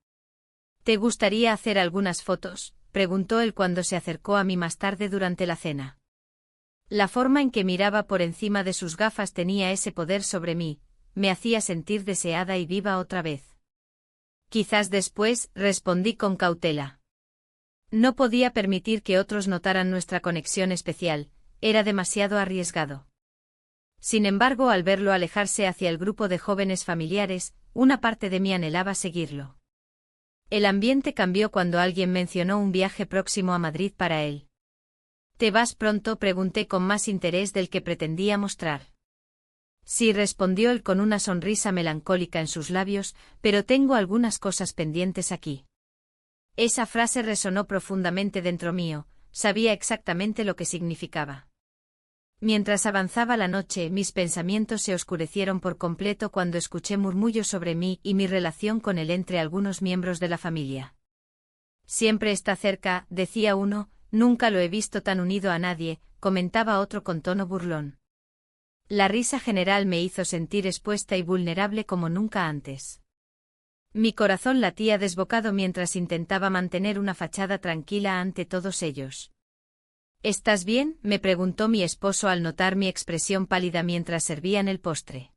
¿Te gustaría hacer algunas fotos?, preguntó él cuando se acercó a mí más tarde durante la cena. La forma en que miraba por encima de sus gafas tenía ese poder sobre mí, me hacía sentir deseada y viva otra vez. Quizás después, respondí con cautela. No podía permitir que otros notaran nuestra conexión especial, era demasiado arriesgado. Sin embargo, al verlo alejarse hacia el grupo de jóvenes familiares, una parte de mí anhelaba seguirlo. El ambiente cambió cuando alguien mencionó un viaje próximo a Madrid para él. ¿Te vas pronto?, pregunté con más interés del que pretendía mostrar. Sí, respondió él con una sonrisa melancólica en sus labios, pero tengo algunas cosas pendientes aquí. Esa frase resonó profundamente dentro mío, sabía exactamente lo que significaba. Mientras avanzaba la noche, mis pensamientos se oscurecieron por completo cuando escuché murmullos sobre mí y mi relación con él entre algunos miembros de la familia. Siempre está cerca, decía uno, nunca lo he visto tan unido a nadie, comentaba otro con tono burlón. La risa general me hizo sentir expuesta y vulnerable como nunca antes. Mi corazón latía desbocado mientras intentaba mantener una fachada tranquila ante todos ellos. ¿Estás bien?, me preguntó mi esposo al notar mi expresión pálida mientras servían el postre.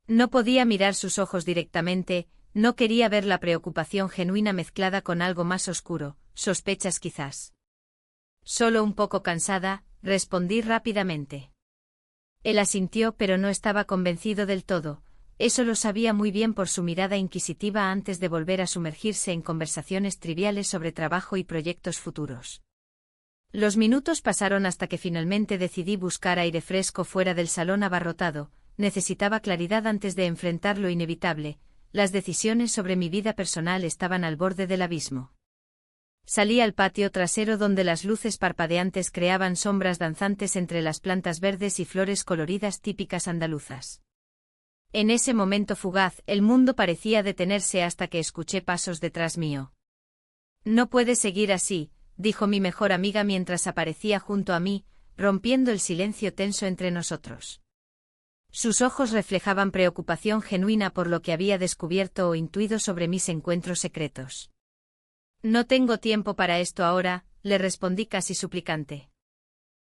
No podía mirar sus ojos directamente, no quería ver la preocupación genuina mezclada con algo más oscuro, sospechas quizás. Solo un poco cansada, respondí rápidamente. Él asintió pero no estaba convencido del todo, eso lo sabía muy bien por su mirada inquisitiva antes de volver a sumergirse en conversaciones triviales sobre trabajo y proyectos futuros. Los minutos pasaron hasta que finalmente decidí buscar aire fresco fuera del salón abarrotado, necesitaba claridad antes de enfrentar lo inevitable, las decisiones sobre mi vida personal estaban al borde del abismo. Salí al patio trasero donde las luces parpadeantes creaban sombras danzantes entre las plantas verdes y flores coloridas típicas andaluzas. En ese momento fugaz, el mundo parecía detenerse hasta que escuché pasos detrás mío. No puede seguir así, dijo mi mejor amiga mientras aparecía junto a mí, rompiendo el silencio tenso entre nosotros. Sus ojos reflejaban preocupación genuina por lo que había descubierto o intuido sobre mis encuentros secretos. No tengo tiempo para esto ahora, le respondí casi suplicante.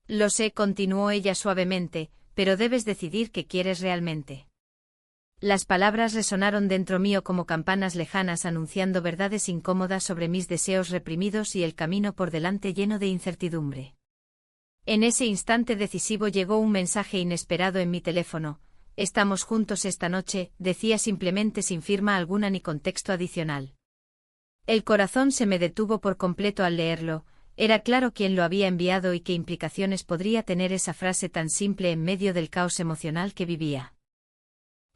Lo sé, continuó ella suavemente, pero debes decidir qué quieres realmente. Las palabras resonaron dentro mío como campanas lejanas anunciando verdades incómodas sobre mis deseos reprimidos y el camino por delante lleno de incertidumbre. En ese instante decisivo llegó un mensaje inesperado en mi teléfono. Estamos juntos esta noche, decía simplemente sin firma alguna ni contexto adicional. El corazón se me detuvo por completo al leerlo, era claro quién lo había enviado y qué implicaciones podría tener esa frase tan simple en medio del caos emocional que vivía.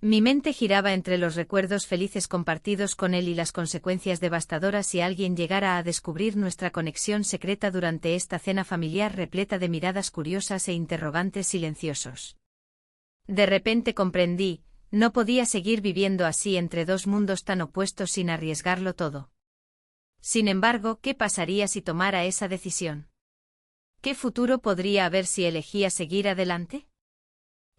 Mi mente giraba entre los recuerdos felices compartidos con él y las consecuencias devastadoras si alguien llegara a descubrir nuestra conexión secreta durante esta cena familiar repleta de miradas curiosas e interrogantes silenciosos. De repente comprendí, no podía seguir viviendo así entre dos mundos tan opuestos sin arriesgarlo todo. Sin embargo, ¿qué pasaría si tomara esa decisión? ¿Qué futuro podría haber si elegía seguir adelante?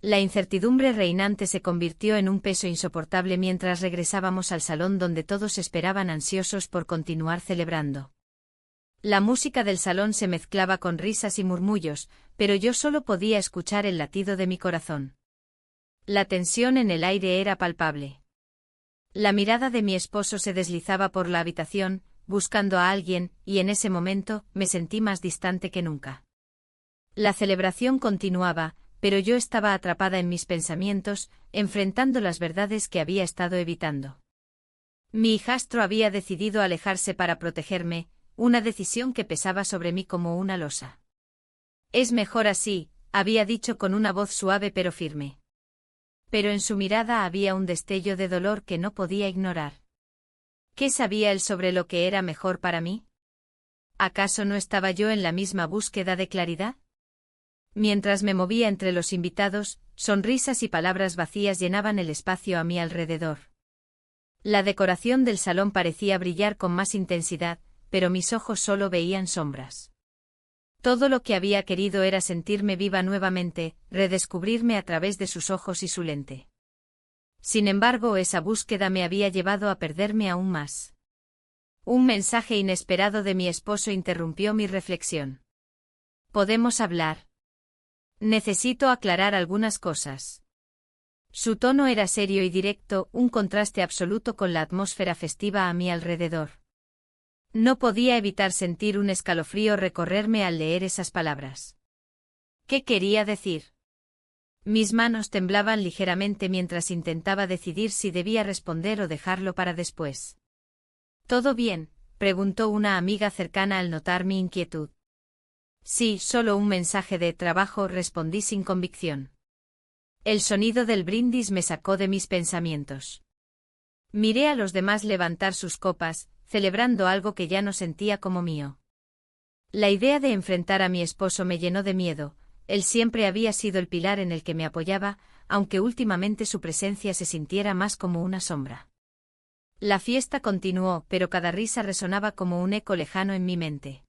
La incertidumbre reinante se convirtió en un peso insoportable mientras regresábamos al salón donde todos esperaban ansiosos por continuar celebrando. La música del salón se mezclaba con risas y murmullos, pero yo solo podía escuchar el latido de mi corazón. La tensión en el aire era palpable. La mirada de mi esposo se deslizaba por la habitación, buscando a alguien, y en ese momento me sentí más distante que nunca. La celebración continuaba, pero yo estaba atrapada en mis pensamientos, enfrentando las verdades que había estado evitando. Mi hijastro había decidido alejarse para protegerme, una decisión que pesaba sobre mí como una losa. Es mejor así, había dicho con una voz suave pero firme. Pero en su mirada había un destello de dolor que no podía ignorar. ¿Qué sabía él sobre lo que era mejor para mí? ¿Acaso no estaba yo en la misma búsqueda de claridad? Mientras me movía entre los invitados, sonrisas y palabras vacías llenaban el espacio a mi alrededor. La decoración del salón parecía brillar con más intensidad, pero mis ojos solo veían sombras. Todo lo que había querido era sentirme viva nuevamente, redescubrirme a través de sus ojos y su lente. Sin embargo, esa búsqueda me había llevado a perderme aún más. Un mensaje inesperado de mi esposo interrumpió mi reflexión. ¿Podemos hablar? Necesito aclarar algunas cosas. Su tono era serio y directo, un contraste absoluto con la atmósfera festiva a mi alrededor. No podía evitar sentir un escalofrío recorrerme al leer esas palabras. ¿Qué quería decir? Mis manos temblaban ligeramente mientras intentaba decidir si debía responder o dejarlo para después. ¿Todo bien?, preguntó una amiga cercana al notar mi inquietud. Sí, solo un mensaje de trabajo, respondí sin convicción. El sonido del brindis me sacó de mis pensamientos. Miré a los demás levantar sus copas, celebrando algo que ya no sentía como mío. La idea de enfrentar a mi esposo me llenó de miedo. Él siempre había sido el pilar en el que me apoyaba, aunque últimamente su presencia se sintiera más como una sombra. La fiesta continuó, pero cada risa resonaba como un eco lejano en mi mente.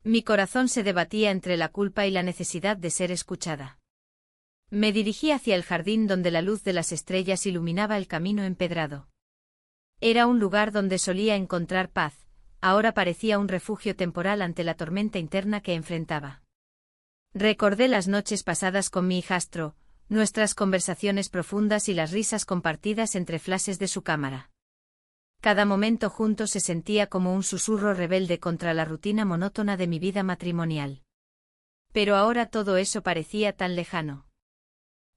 Mi corazón se debatía entre la culpa y la necesidad de ser escuchada. Me dirigí hacia el jardín donde la luz de las estrellas iluminaba el camino empedrado. Era un lugar donde solía encontrar paz, ahora parecía un refugio temporal ante la tormenta interna que enfrentaba. Recordé las noches pasadas con mi hijastro, nuestras conversaciones profundas y las risas compartidas entre flashes de su cámara. Cada momento juntos se sentía como un susurro rebelde contra la rutina monótona de mi vida matrimonial. Pero ahora todo eso parecía tan lejano.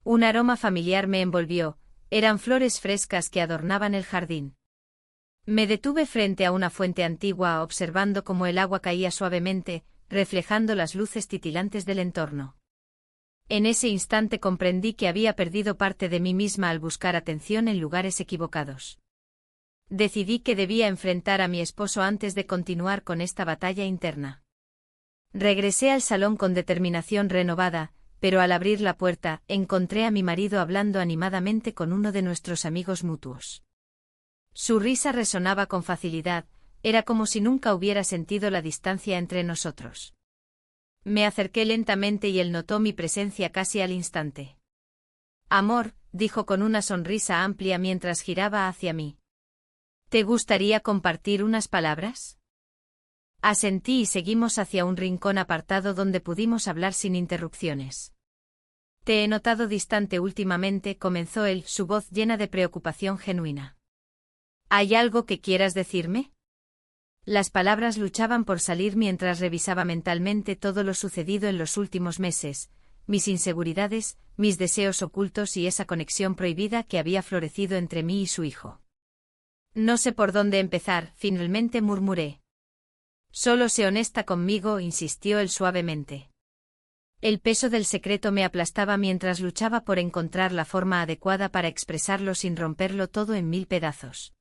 Un aroma familiar me envolvió, eran flores frescas que adornaban el jardín. Me detuve frente a una fuente antigua observando cómo el agua caía suavemente, reflejando las luces titilantes del entorno. En ese instante comprendí que había perdido parte de mí misma al buscar atención en lugares equivocados. Decidí que debía enfrentar a mi esposo antes de continuar con esta batalla interna. Regresé al salón con determinación renovada, pero al abrir la puerta, encontré a mi marido hablando animadamente con uno de nuestros amigos mutuos. Su risa resonaba con facilidad, era como si nunca hubiera sentido la distancia entre nosotros. Me acerqué lentamente y él notó mi presencia casi al instante. «Amor», dijo con una sonrisa amplia mientras giraba hacia mí. «¿Te gustaría compartir unas palabras?» Asentí y seguimos hacia un rincón apartado donde pudimos hablar sin interrupciones. «Te he notado distante últimamente», comenzó él, su voz llena de preocupación genuina. «¿Hay algo que quieras decirme?» Las palabras luchaban por salir mientras revisaba mentalmente todo lo sucedido en los últimos meses, mis inseguridades, mis deseos ocultos y esa conexión prohibida que había florecido entre mí y su hijo. «No sé por dónde empezar», finalmente murmuré. «Solo sé honesta conmigo», insistió él suavemente. El peso del secreto me aplastaba mientras luchaba por encontrar la forma adecuada para expresarlo sin romperlo todo en mil pedazos.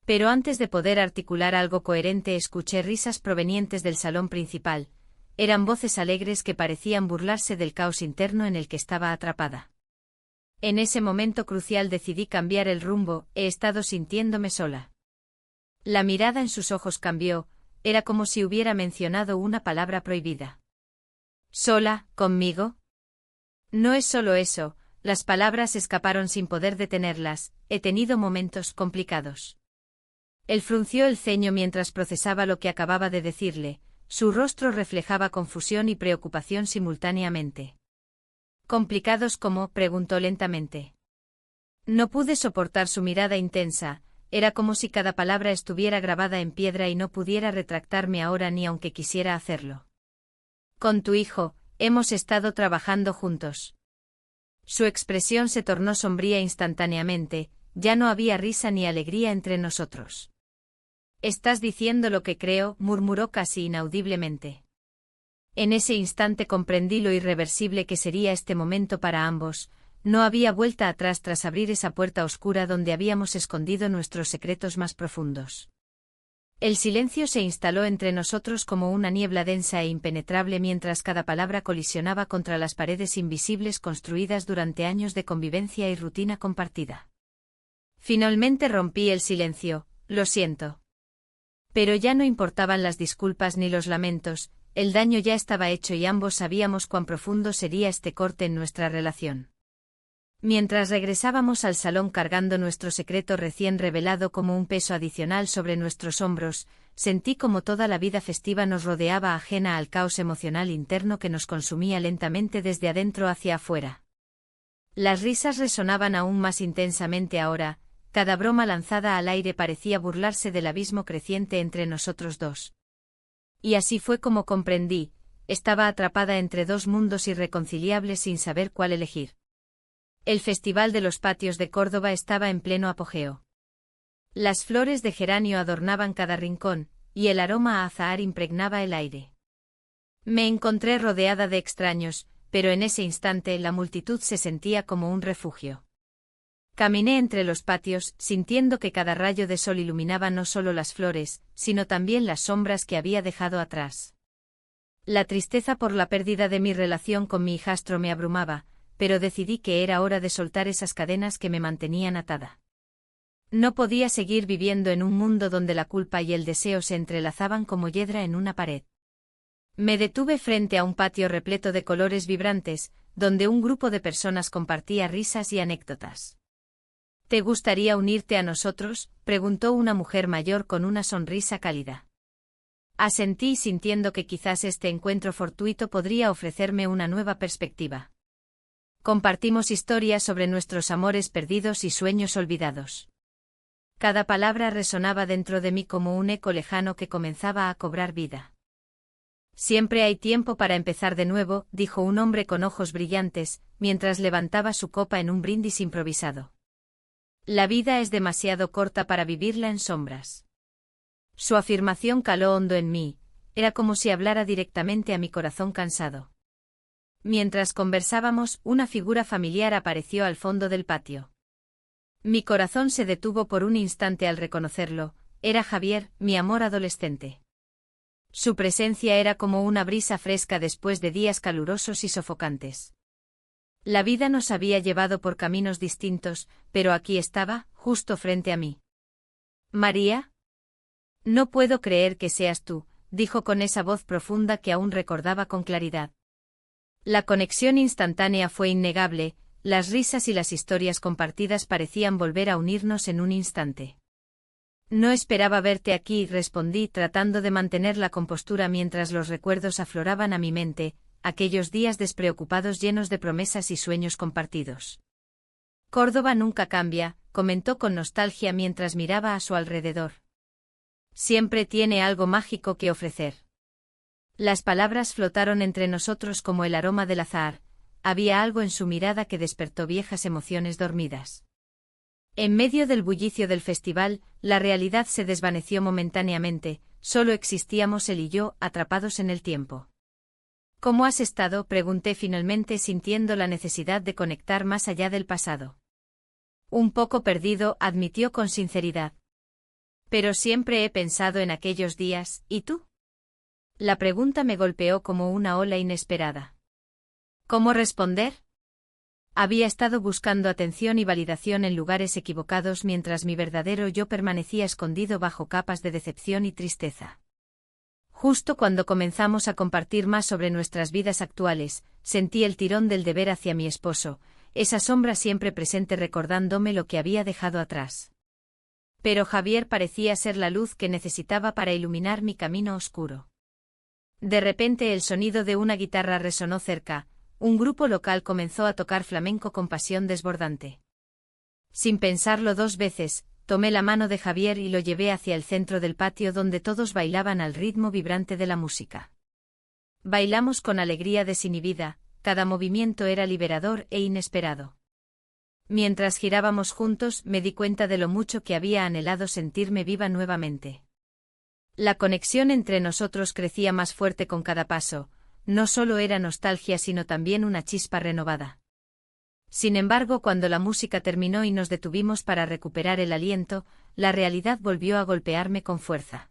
Pero antes de poder articular algo coherente escuché risas provenientes del salón principal, eran voces alegres que parecían burlarse del caos interno en el que estaba atrapada. En ese momento crucial decidí cambiar el rumbo, he estado sintiéndome sola. La mirada en sus ojos cambió, era como si hubiera mencionado una palabra prohibida. «¿Sola, conmigo?» «No es solo eso», las palabras escaparon sin poder detenerlas, he tenido momentos complicados. Él frunció el ceño mientras procesaba lo que acababa de decirle, su rostro reflejaba confusión y preocupación simultáneamente. «¿Complicados cómo?», preguntó lentamente. No pude soportar su mirada intensa, era como si cada palabra estuviera grabada en piedra y no pudiera retractarme ahora ni aunque quisiera hacerlo. «Con tu hijo, hemos estado trabajando juntos». Su expresión se tornó sombría instantáneamente, ya no había risa ni alegría entre nosotros. «¿Estás diciendo lo que creo?», murmuró casi inaudiblemente. En ese instante comprendí lo irreversible que sería este momento para ambos, no había vuelta atrás tras abrir esa puerta oscura donde habíamos escondido nuestros secretos más profundos. El silencio se instaló entre nosotros como una niebla densa e impenetrable mientras cada palabra colisionaba contra las paredes invisibles construidas durante años de convivencia y rutina compartida. Finalmente rompí el silencio, «Lo siento». Pero ya no importaban las disculpas ni los lamentos, el daño ya estaba hecho y ambos sabíamos cuán profundo sería este corte en nuestra relación. Mientras regresábamos al salón cargando nuestro secreto recién revelado como un peso adicional sobre nuestros hombros, sentí como toda la vida festiva nos rodeaba ajena al caos emocional interno que nos consumía lentamente desde adentro hacia afuera. Las risas resonaban aún más intensamente ahora, cada broma lanzada al aire parecía burlarse del abismo creciente entre nosotros dos. Y así fue como comprendí, estaba atrapada entre dos mundos irreconciliables sin saber cuál elegir. El Festival de los Patios de Córdoba estaba en pleno apogeo. Las flores de geranio adornaban cada rincón, y el aroma a azahar impregnaba el aire. Me encontré rodeada de extraños, pero en ese instante la multitud se sentía como un refugio. Caminé entre los patios, sintiendo que cada rayo de sol iluminaba no solo las flores, sino también las sombras que había dejado atrás. La tristeza por la pérdida de mi relación con mi hijastro me abrumaba, pero decidí que era hora de soltar esas cadenas que me mantenían atada. No podía seguir viviendo en un mundo donde la culpa y el deseo se entrelazaban como hiedra en una pared. Me detuve frente a un patio repleto de colores vibrantes, donde un grupo de personas compartía risas y anécdotas. ¿Te gustaría unirte a nosotros?, preguntó una mujer mayor con una sonrisa cálida. Asentí sintiendo que quizás este encuentro fortuito podría ofrecerme una nueva perspectiva. Compartimos historias sobre nuestros amores perdidos y sueños olvidados. Cada palabra resonaba dentro de mí como un eco lejano que comenzaba a cobrar vida. Siempre hay tiempo para empezar de nuevo, dijo un hombre con ojos brillantes, mientras levantaba su copa en un brindis improvisado. La vida es demasiado corta para vivirla en sombras. Su afirmación caló hondo en mí, era como si hablara directamente a mi corazón cansado. Mientras conversábamos, una figura familiar apareció al fondo del patio. Mi corazón se detuvo por un instante al reconocerlo, era Javier, mi amor adolescente. Su presencia era como una brisa fresca después de días calurosos y sofocantes. La vida nos había llevado por caminos distintos, pero aquí estaba, justo frente a mí. ¿María? No puedo creer que seas tú, dijo con esa voz profunda que aún recordaba con claridad. La conexión instantánea fue innegable, las risas y las historias compartidas parecían volver a unirnos en un instante. No esperaba verte aquí, respondí tratando de mantener la compostura mientras los recuerdos afloraban a mi mente, aquellos días despreocupados llenos de promesas y sueños compartidos. Córdoba nunca cambia, comentó con nostalgia mientras miraba a su alrededor. Siempre tiene algo mágico que ofrecer. Las palabras flotaron entre nosotros como el aroma del azahar, había algo en su mirada que despertó viejas emociones dormidas. En medio del bullicio del festival, la realidad se desvaneció momentáneamente, solo existíamos él y yo, atrapados en el tiempo. ¿Cómo has estado?, pregunté finalmente sintiendo la necesidad de conectar más allá del pasado. Un poco perdido, admitió con sinceridad. Pero siempre he pensado en aquellos días, ¿y tú? La pregunta me golpeó como una ola inesperada. ¿Cómo responder? Había estado buscando atención y validación en lugares equivocados mientras mi verdadero yo permanecía escondido bajo capas de decepción y tristeza. Justo cuando comenzamos a compartir más sobre nuestras vidas actuales, sentí el tirón del deber hacia mi esposo, esa sombra siempre presente recordándome lo que había dejado atrás. Pero Javier parecía ser la luz que necesitaba para iluminar mi camino oscuro. De repente el sonido de una guitarra resonó cerca, un grupo local comenzó a tocar flamenco con pasión desbordante. Sin pensarlo dos veces, tomé la mano de Javier y lo llevé hacia el centro del patio donde todos bailaban al ritmo vibrante de la música. Bailamos con alegría desinhibida, cada movimiento era liberador e inesperado. Mientras girábamos juntos me di cuenta de lo mucho que había anhelado sentirme viva nuevamente. La conexión entre nosotros crecía más fuerte con cada paso, no solo era nostalgia sino también una chispa renovada. Sin embargo, cuando la música terminó y nos detuvimos para recuperar el aliento, la realidad volvió a golpearme con fuerza.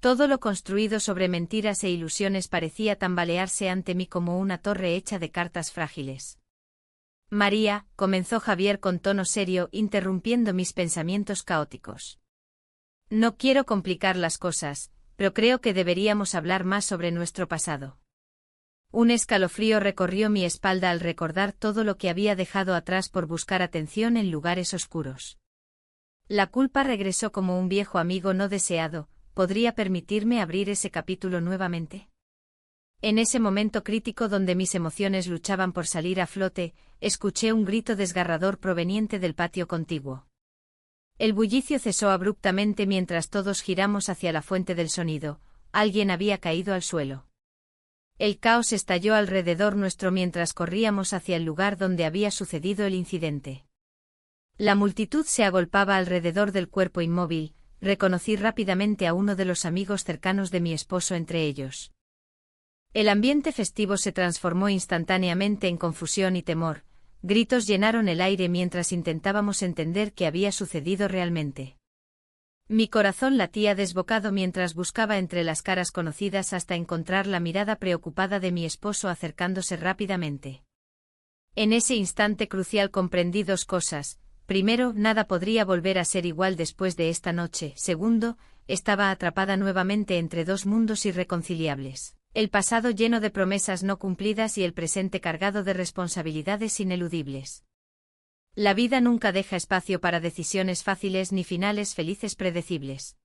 Todo lo construido sobre mentiras e ilusiones parecía tambalearse ante mí como una torre hecha de cartas frágiles. María, comenzó Javier con tono serio, interrumpiendo mis pensamientos caóticos. No quiero complicar las cosas, pero creo que deberíamos hablar más sobre nuestro pasado. Un escalofrío recorrió mi espalda al recordar todo lo que había dejado atrás por buscar atención en lugares oscuros. La culpa regresó como un viejo amigo no deseado. ¿Podría permitirme abrir ese capítulo nuevamente? En ese momento crítico donde mis emociones luchaban por salir a flote, escuché un grito desgarrador proveniente del patio contiguo. El bullicio cesó abruptamente mientras todos giramos hacia la fuente del sonido. Alguien había caído al suelo. El caos estalló alrededor nuestro mientras corríamos hacia el lugar donde había sucedido el incidente. La multitud se agolpaba alrededor del cuerpo inmóvil. Reconocí rápidamente a uno de los amigos cercanos de mi esposo entre ellos. El ambiente festivo se transformó instantáneamente en confusión y temor. Gritos llenaron el aire mientras intentábamos entender qué había sucedido realmente. Mi corazón latía desbocado mientras buscaba entre las caras conocidas hasta encontrar la mirada preocupada de mi esposo acercándose rápidamente. En ese instante crucial comprendí dos cosas. Primero, nada podría volver a ser igual después de esta noche. Segundo, estaba atrapada nuevamente entre dos mundos irreconciliables. El pasado lleno de promesas no cumplidas y el presente cargado de responsabilidades ineludibles. La vida nunca deja espacio para decisiones fáciles ni finales felices predecibles.